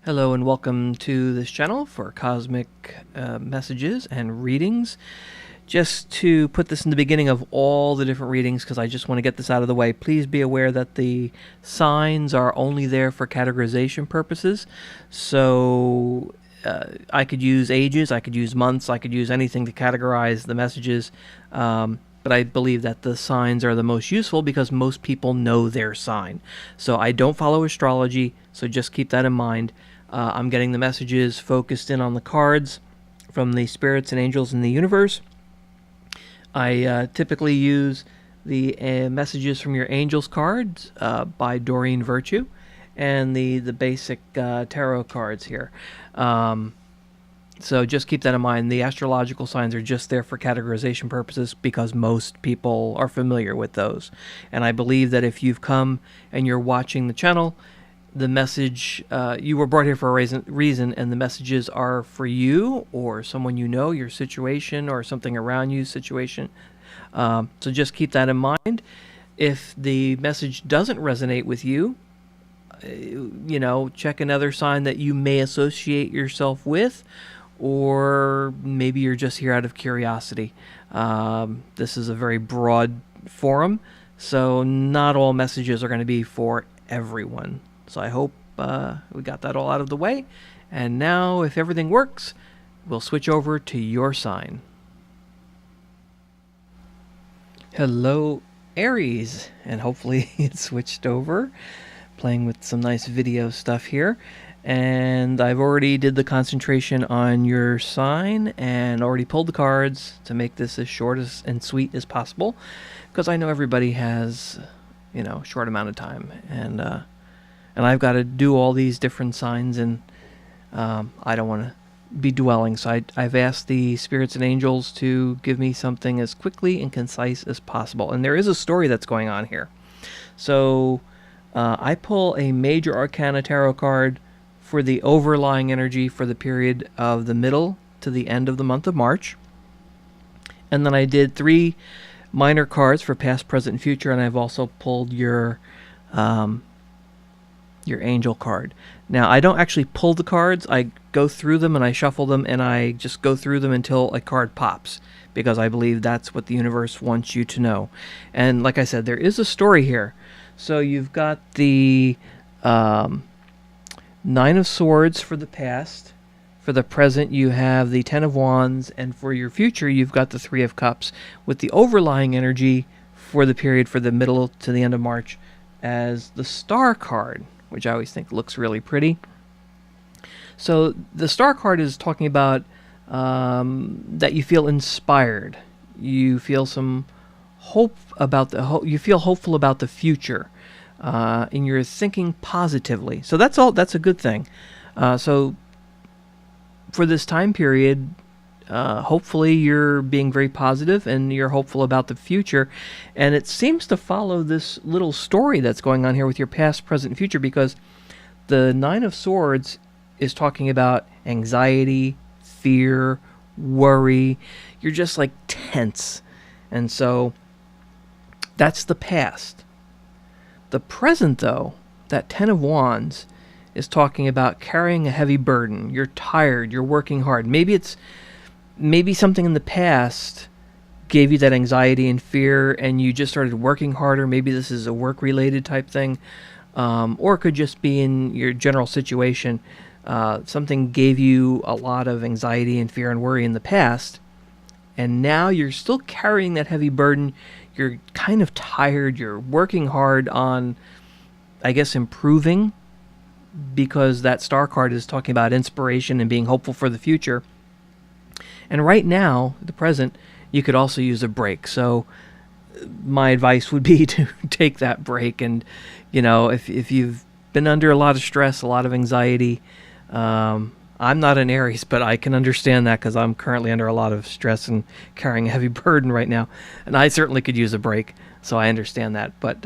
Hello and welcome to this channel for cosmic messages and readings. Just to put this in the beginning of all the different readings, because I just want to get this out of the way, please be aware that the signs are only there for categorization purposes. So I could use ages, I could use months, I could use anything to categorize the messages. But I believe that the signs are the most useful because most people know their sign. So I don't follow astrology, so just keep that in mind. I'm getting the messages focused in on the cards from the spirits and angels in the universe. I typically use the messages from your angels cards by Doreen Virtue and the basic tarot cards here. So just keep that in mind. The astrological signs are just there for categorization purposes because most people are familiar with those. And I believe that if you've come and you're watching the channel, the message, you were brought here for a reason, and the messages are for you or someone you know, your situation, or something around you situation. So just keep that in mind. If the message doesn't resonate with you, check another sign that you may associate yourself with, or maybe you're just here out of curiosity. This is a very broad forum, so not all messages are going to be for everyone. So I hope we got that all out of the way. And now, if everything works, we'll switch over to your sign. Hello, Aries. And hopefully it switched over. Playing with some nice video stuff here. And I've already did the concentration on your sign and already pulled the cards to make this as short and sweet as possible. Because I know everybody has, short amount of time. And I've got to do all these different signs, and I don't want to be dwelling. So I've asked the spirits and angels to give me something as quickly and concise as possible. And there is a story that's going on here. So I pull a major arcana tarot card for the overlying energy for the period of the middle to the end of the month of March. And then I did 3 minor cards for past, present, and future. And I've also pulled your angel card. Now, I don't actually pull the cards. I go through them and I shuffle them, and I just go through them until a card pops, because I believe that's what the universe wants you to know. And like I said, there is a story here. So you've got the 9 of Swords for the past. For the present, you have the 10 of Wands, and for your future, you've got the 3 of Cups, with the overlying energy for the period for the middle to the end of March as the Star card, which I always think looks really pretty. So the Star card is talking about that you feel inspired. You feel some hope about you feel hopeful about the future, and you're thinking positively. So that's a good thing. So for this time period, hopefully you're being very positive and you're hopeful about the future. And it seems to follow this little story that's going on here with your past, present, and future, because the 9 of Swords is talking about anxiety, fear, worry. You're just like tense. And so that's the past. The present, though, that 10 of Wands is talking about carrying a heavy burden. You're tired, you're working hard. Maybe something in the past gave you that anxiety and fear, and you just started working harder. Maybe this is a work-related type thing, or it could just be in your general situation. Something gave you a lot of anxiety and fear and worry in the past, and now you're still carrying that heavy burden. You're kind of tired. You're working hard on, I guess, improving, because that Star card is talking about inspiration and being hopeful for the future. And right now, the present, you could also use a break. So my advice would be to take that break. And, if you've been under a lot of stress, a lot of anxiety, I'm not an Aries, but I can understand that because I'm currently under a lot of stress and carrying a heavy burden right now. And I certainly could use a break, so I understand that. But,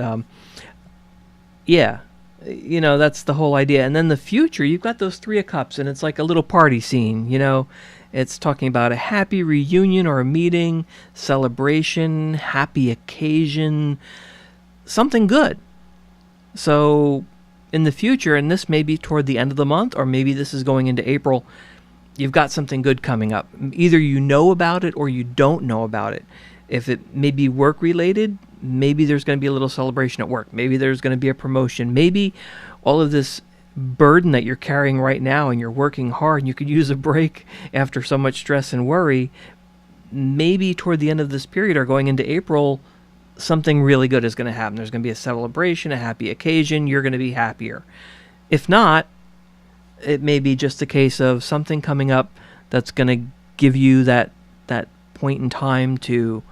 yeah, that's the whole idea. And then the future, you've got those 3 of Cups, and it's like a little party scene, It's talking about a happy reunion or a meeting, celebration, happy occasion, something good. So in the future, and this may be toward the end of the month, or maybe this is going into April, you've got something good coming up. Either you know about it or you don't know about it. If it may be work related, maybe there's going to be a little celebration at work. Maybe there's going to be a promotion. Maybe all of this burden that you're carrying right now and you're working hard and you could use a break after so much stress and worry. Maybe toward the end of this period or going into April, something really good is going to happen. There's going to be a celebration, a happy occasion. You're going to be happier. If not, it may be just a case of something coming up that's going to give you that point in time to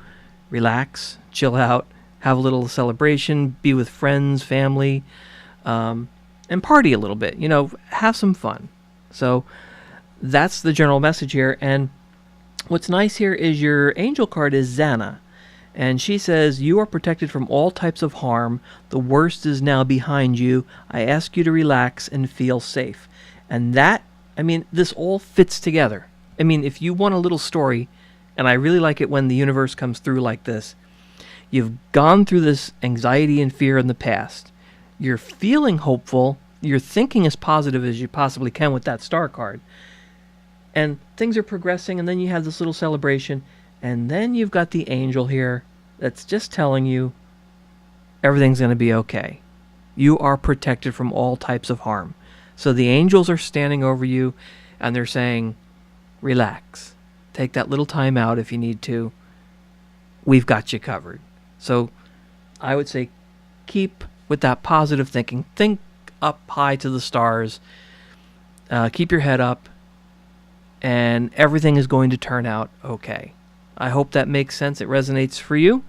relax, chill out, have a little celebration, be with friends, family, and party a little bit. Have some fun. So that's the general message here. And what's nice here is your angel card is Xana. And she says, you are protected from all types of harm. The worst is now behind you. I ask you to relax and feel safe. And this all fits together. If you want a little story, and I really like it when the universe comes through like this, you've gone through this anxiety and fear in the past. You're feeling hopeful. You're thinking as positive as you possibly can with that star card. And things are progressing, and then you have this little celebration, and then you've got the angel here that's just telling you everything's going to be okay. You are protected from all types of harm. So the angels are standing over you, and they're saying, relax. Take that little time out if you need to. We've got you covered. So I would say keep with that positive thinking. Think up high to the stars. Keep your head up. And everything is going to turn out okay. I hope that makes sense. It resonates for you.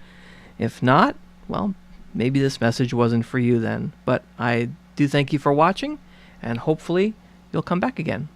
If not, well, maybe this message wasn't for you then. But I do thank you for watching, and hopefully you'll come back again.